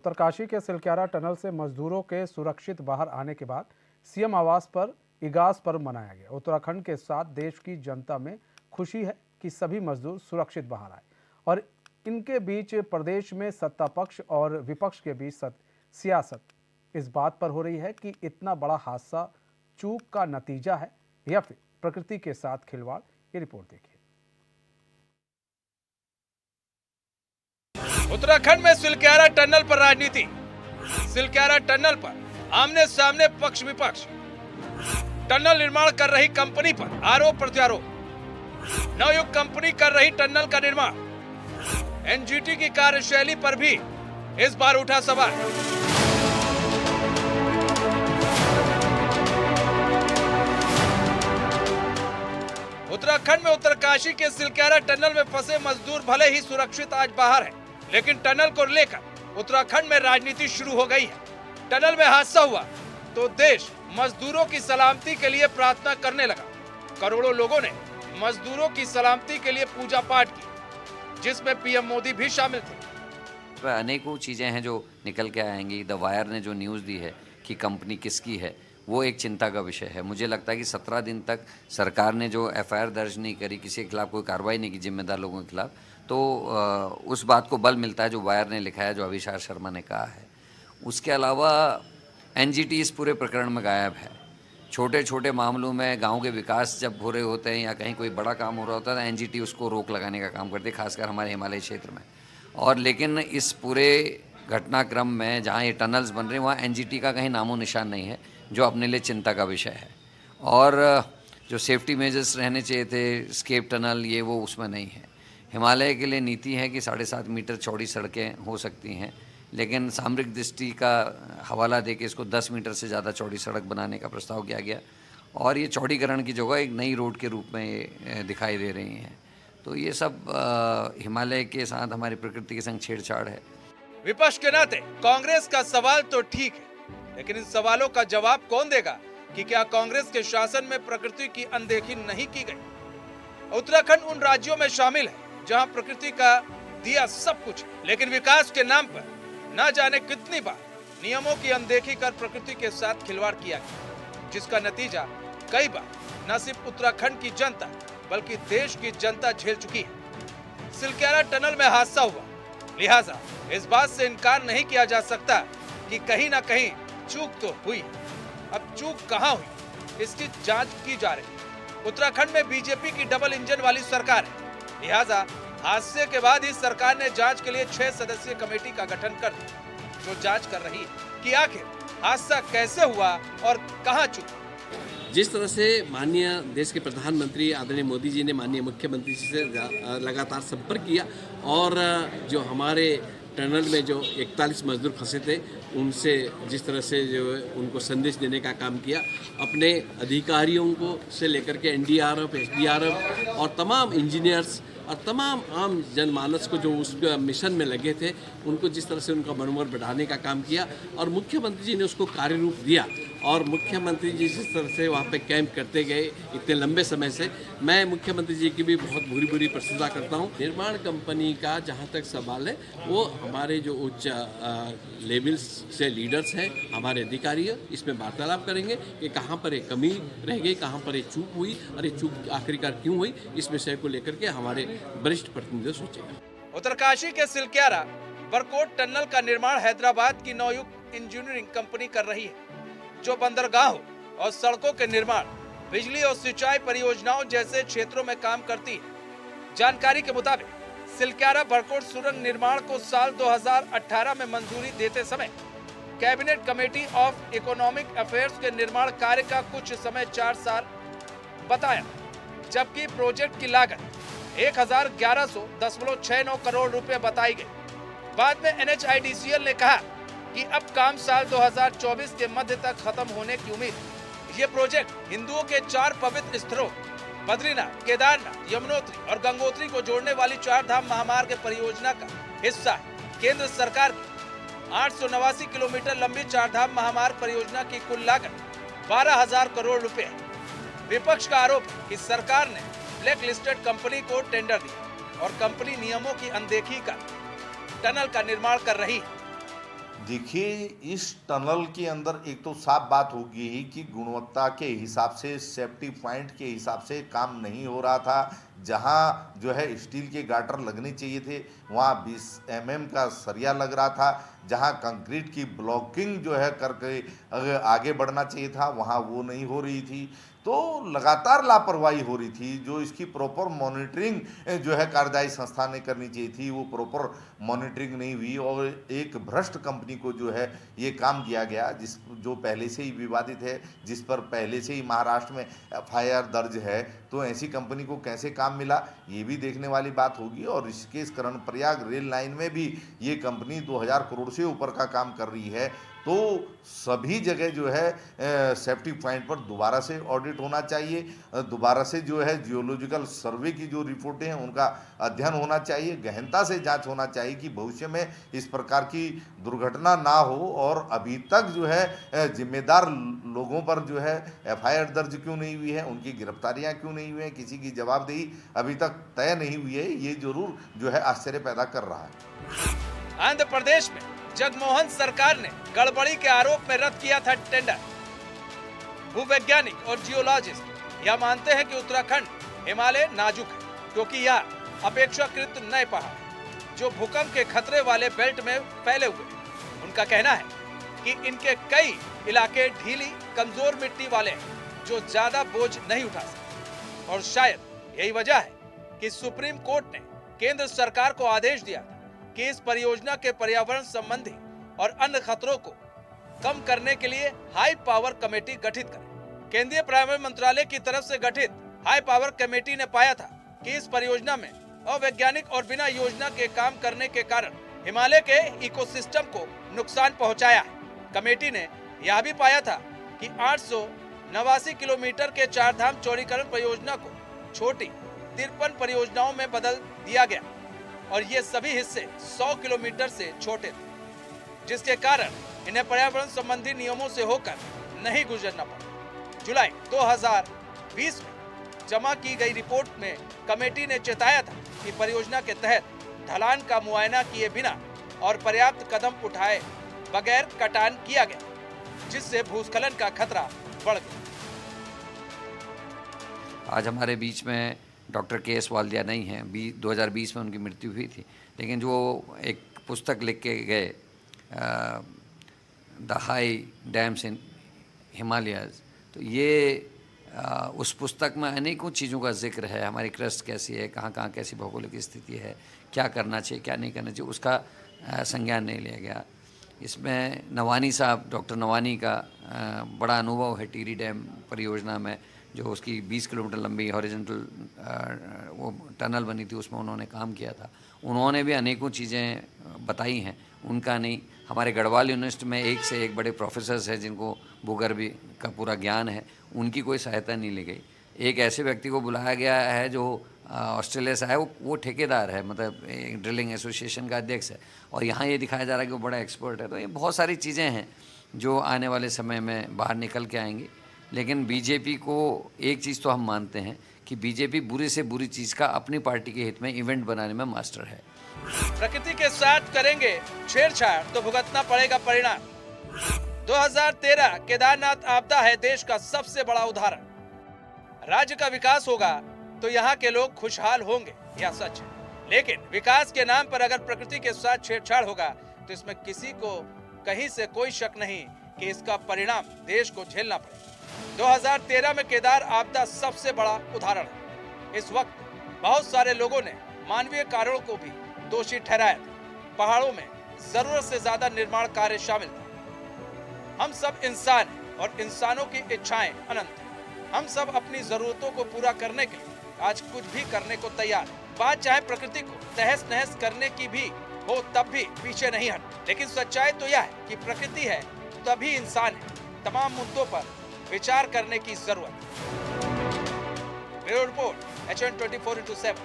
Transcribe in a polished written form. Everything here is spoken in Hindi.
उत्तरकाशी के सिलक्यारा टनल से मजदूरों के सुरक्षित बाहर आने के बाद सीएम आवास पर इगास पर्व मनाया गया। उत्तराखंड के साथ देश की जनता में खुशी है कि सभी मजदूर सुरक्षित बाहर आए और इनके बीच प्रदेश में सत्ता पक्ष और विपक्ष के बीच सियासत इस बात पर हो रही है कि इतना बड़ा हादसा चूक का नतीजा है या फिर प्रकृति के साथ खिलवाड़। ये रिपोर्ट देखिए। उत्तराखंड में सिलक्यारा टनल पर राजनीति। सिलक्यारा टनल पर आमने सामने पक्ष विपक्ष। टनल निर्माण कर रही कंपनी पर आरोप प्रत्यारोप। नवयुक्त कंपनी कर रही टनल का निर्माण। एनजीटी की कार्यशैली पर भी इस बार उठा सवाल। उत्तराखंड में उत्तरकाशी के सिलक्यारा टनल में फंसे मजदूर भले ही सुरक्षित आज बाहर है, लेकिन टनल को लेकर उत्तराखंड में राजनीति शुरू हो गई है। टनल में हादसा हुआ तो देश मजदूरों की सलामती के लिए प्रार्थना करने लगा। करोड़ों लोगों ने मजदूरों की सलामती के लिए पूजा पाठ की, जिसमें पीएम मोदी भी शामिल थे। अनेकों चीजें हैं जो निकल के आएंगी। द वायर ने जो न्यूज़ दी है कि कंपनी किसकी है, वो एक चिंता का विषय है। मुझे लगता है कि 17 दिन तक सरकार ने जो एफआईआर दर्ज नहीं करी, किसी के खिलाफ कोई कार्रवाई नहीं की जिम्मेदार लोगों के खिलाफ, तो उस बात को बल मिलता है जो वायर ने लिखा है, जो अविशार शर्मा ने कहा है। उसके अलावा एनजीटी इस पूरे प्रकरण में गायब है। छोटे छोटे मामलों में गांव के विकास जब हो रहे होते हैं या कहीं कोई बड़ा काम हो रहा होता है तो एनजीटी उसको रोक लगाने का काम करती है, खासकर हमारे हिमालय क्षेत्र में। और लेकिन इस पूरे घटनाक्रम में जहाँ ये टनल्स बन रहे हैं वहाँ एनजीटी का कहीं नामो निशान नहीं है, जो अपने लिए चिंता का विषय है। और जो सेफ्टी मेजर्स रहने चाहिए थे, स्केप टनल ये वो, उसमें नहीं है। हिमालय के लिए नीति है कि 7.5 मीटर चौड़ी सड़कें हो सकती हैं, लेकिन सामरिक दृष्टि का हवाला देके इसको 10 मीटर से ज़्यादा चौड़ी सड़क बनाने का प्रस्ताव किया गया और ये चौड़ीकरण की जगह एक नई रोड के रूप में ये दिखाई दे रही हैं। तो ये सब हिमालय के साथ हमारी प्रकृति के संग छेड़छाड़ है। विपक्ष के नाते कांग्रेस का सवाल तो ठीक है, लेकिन इन सवालों का जवाब कौन देगा कि क्या कांग्रेस के शासन में प्रकृति की अनदेखी नहीं की गई? उत्तराखंड उन राज्यों में शामिल है जहां प्रकृति का दिया सब कुछ, लेकिन विकास के नाम पर न जाने कितनी बार नियमों की अनदेखी कर प्रकृति के साथ खिलवाड़ किया गया, जिसका नतीजा कई बार न सिर्फ उत्तराखंड की जनता बल्कि देश की जनता झेल चुकी है। सिलक्यारा टनल में हादसा हुआ, लिहाजा इस बात से इनकार नहीं किया जा सकता कि कहीं न कहीं चूक तो हुई। अब चूक कहां हुई, इसकी जांच की जा रही। उत्तराखंड में बीजेपी की डबल इंजन वाली सरकार है, लिहाजा हादसे के बाद ही सरकार ने जांच के लिए 6 सदस्यीय कमेटी का गठन कर दिया, जो जांच कर रही है कि आखिर हादसा कैसे हुआ और कहां चूक। जिस तरह से माननीय देश के प्रधानमंत्री आदरणीय मोदी जी ने माननीय मुख्यमंत्री जी से लगातार संपर्क किया और जो हमारे टनल में जो 41 मजदूर फंसे थे उनसे जिस तरह से जो उनको संदेश देने का काम किया, अपने अधिकारियों को से लेकर के एनडीआरएफ, एसडीआरएफ और तमाम इंजीनियर्स और तमाम आम जनमानस को जो उस मिशन में लगे थे उनको जिस तरह से उनका मनोबल बढ़ाने का काम किया और मुख्यमंत्री जी ने उसको कार्य रूप दिया। और मुख्यमंत्री जी जिस तरह से वहाँ पे कैंप करते गए इतने लंबे समय से, मैं मुख्यमंत्री जी की भी बहुत बुरी प्रशंसा करता हूँ। निर्माण कंपनी का जहाँ तक सवाल है वो हमारे जो उच्च लेवल्स से लीडर्स हैं, हमारे अधिकारी हैं, इसमें वार्तालाप करेंगे कि कहाँ पर एक कमी रह गई, कहाँ पर एक चूक हुई और ये चूक आखिरकार क्यों हुई, इस विषय को लेकर के हमारे वरिष्ठ प्रतिनिधि सोचेंगे। उत्तरकाशी के सिलक्यारा बरकोट टनल का निर्माण हैदराबाद की नवयुक्त इंजीनियरिंग कंपनी कर रही है, जो बंदरगाहों और सड़कों के निर्माण, बिजली और सिंचाई परियोजनाओं जैसे क्षेत्रों में काम करती है। जानकारी के मुताबिक सिलक्यारा बरकोट सुरंग निर्माण को साल 2018 में मंजूरी देते समय cabinet committee of economic affairs के निर्माण कार्य का कुछ समय 4 साल बताया, जबकि प्रोजेक्ट की लागत 1169 करोड़ रुपए बताई गई। बाद में NHIDCL ने कहा कि अब काम साल 2024 के मध्य तक खत्म होने की उम्मीद। ये प्रोजेक्ट हिंदुओं के 4 पवित्र स्थलों बद्रीनाथ, केदारनाथ, यमुनोत्री और गंगोत्री को जोड़ने वाली 4 धाम महामार्ग परियोजना का हिस्सा है। केंद्र सरकार की 889 किलोमीटर लंबी 4 धाम महामार्ग परियोजना की कुल लागत 12,000 करोड़ रुपए है। विपक्ष का आरोप है कि सरकार ने ब्लैक लिस्टेड कंपनी को टेंडर दिया और कंपनी नियमों की अनदेखी कर टनल का निर्माण कर रही है। देखिए, इस टनल के अंदर एक तो साफ बात होगी ही कि गुणवत्ता के हिसाब से, सेफ्टी पॉइंट के हिसाब से काम नहीं हो रहा था। जहां जो है स्टील के गार्टर लगने चाहिए थे, वहां 20 mm का सरिया लग रहा था। जहां कंक्रीट की ब्लॉकिंग जो है करके आगे बढ़ना चाहिए था, वहां वो नहीं हो रही थी। तो लगातार लापरवाही हो रही थी। जो इसकी प्रॉपर मॉनिटरिंग जो है कार्यदायी संस्था ने करनी चाहिए थी, वो प्रॉपर मॉनिटरिंग नहीं हुई और एक भ्रष्ट कंपनी को जो है ये काम किया गया, जो पहले से ही विवादित है, जिस पर पहले से ही महाराष्ट्र में FIR दर्ज है। तो ऐसी कंपनी को कैसे काम मिला, ये भी देखने वाली बात होगी। और ऋषिकेश कर्णप्रयाग रेल लाइन में भी ये कंपनी 2000 करोड़ से ऊपर का काम कर रही है। तो सभी जगह जो है सेफ्टी पॉइंट पर दोबारा से ऑडिट होना चाहिए, दोबारा से जो है जियोलॉजिकल सर्वे की जो रिपोर्टें हैं उनका अध्ययन होना चाहिए, गहनता से जांच होना चाहिए कि भविष्य में इस प्रकार की दुर्घटना ना हो। और अभी तक जो है जिम्मेदार लोगों पर जो है FIR दर्ज क्यों नहीं हुई है, उनकी गिरफ्तारियां क्यों नहीं हुई हैं, किसी की जवाबदेही अभी तक तय नहीं हुई है, ये जरूर जो है आश्चर्य पैदा कर रहा है। आंध्र प्रदेश में जगमोहन सरकार ने गड़बड़ी के आरोप में रद्द किया था टेंडर। भूवैज्ञानिक और जियोलॉजिस्ट यह मानते हैं कि उत्तराखंड हिमालय नाजुक है, क्योंकि यह अपेक्षाकृत नए पहाड़ जो भूकंप के खतरे वाले बेल्ट में फैले हुए हैं। उनका कहना है कि इनके कई इलाके ढीली कमजोर मिट्टी वाले हैं जो ज्यादा बोझ नहीं उठा सकते। और शायद यही वजह है कि सुप्रीम कोर्ट ने केंद्र सरकार को आदेश दिया था कि इस परियोजना के पर्यावरण संबंधी और अन्य खतरों को कम करने के लिए हाई पावर कमेटी गठित करें। केंद्रीय पर्यावरण मंत्रालय की तरफ से गठित हाई पावर कमेटी ने पाया था कि इस परियोजना में अवैज्ञानिक और बिना योजना के काम करने के कारण हिमालय के इकोसिस्टम को नुकसान पहुंचाया है। कमेटी ने यह भी पाया था कि 889 किलोमीटर के चारधाम चौड़ीकरण परियोजना को छोटी 53 परियोजनाओं में बदल दिया गया और ये सभी हिस्से 100 किलोमीटर से छोटे थे, जिसके कारण इन्हें पर्यावरण संबंधी नियमों से होकर नहीं गुजरना पड़ा। जुलाई 2020 में जमा की गई रिपोर्ट में कमेटी ने चेताया था कि परियोजना के तहत ढलान का मुआयना किए बिना और पर्याप्त कदम उठाए बगैर कटान किया गया, जिससे भूस्खलन का खतरा बढ़ गया। आज हमारे बीच में डॉक्टर KS वालिया नहीं हैं। 2020 में उनकी मृत्यु हुई थी, लेकिन जो एक पुस्तक लिख के गए द हाई डैम्स इन हिमालयाज, तो ये उस पुस्तक में अनेकों चीज़ों का जिक्र है। हमारी क्रस्ट कैसी है, कहाँ कहाँ कैसी भौगोलिक स्थिति है, क्या करना चाहिए क्या नहीं करना चाहिए, उसका संज्ञान नहीं लिया गया। इसमें नवानी साहब, डॉक्टर नवानी का बड़ा अनुभव है टिहरी डैम परियोजना में, जो उसकी 20 किलोमीटर लंबी हॉरिजॉन्टल वो टनल बनी थी, उसमें उन्होंने काम किया था। उन्होंने भी अनेकों चीज़ें बताई हैं, उनका नहीं। हमारे गढ़वाल यूनिवर्सिटी में एक से एक बड़े प्रोफेसर्स हैं जिनको भूगर्भ का पूरा ज्ञान है, उनकी कोई सहायता नहीं ली गई। एक ऐसे व्यक्ति को बुलाया गया है जो ऑस्ट्रेलिया से आया, वो ठेकेदार है, मतलब एक ड्रिलिंग एसोसिएशन का अध्यक्ष है, और यहाँ ये दिखाया जा रहा है कि वो बड़ा एक्सपर्ट है। तो ये बहुत सारी चीज़ें हैं जो आने वाले समय में बाहर निकल के आएंगी। लेकिन बीजेपी को एक चीज़ तो हम मानते हैं कि बीजेपी बुरी से बुरी चीज़ का अपनी पार्टी के हित में इवेंट बनाने में मास्टर है। प्रकृति के साथ करेंगे छेड़छाड़ तो भुगतना पड़ेगा परिणाम। 2013 केदारनाथ आपदा है देश का सबसे बड़ा उदाहरण। राज्य का विकास होगा तो यहाँ के लोग खुशहाल होंगे, यह सच है। लेकिन विकास के नाम पर अगर प्रकृति के साथ छेड़छाड़ होगा तो इसमें किसी को कहीं से कोई शक नहीं कि इसका परिणाम देश को झेलना पड़ेगा। 2013 में केदार आपदा सबसे बड़ा उदाहरण है। इस वक्त बहुत सारे लोगों ने मानवीय कारणों को भी दोषी ठहराया था। पहाड़ों में जरूरत से ज्यादा निर्माण कार्य शामिल था। हम सब इंसान हैं और इंसानों की इच्छाएं अनंत हैं। हम सब अपनी जरूरतों को पूरा करने के लिए आज कुछ भी करने को तैयार है। बात चाहे प्रकृति को तहस नहस करने की भी हो, तब भी पीछे नहीं हट। लेकिन सच्चाई तो यह है कि प्रकृति है तभी इंसान है। तमाम मुद्दों पर विचार करने की जरूरत है। Bureau report HN 24/7।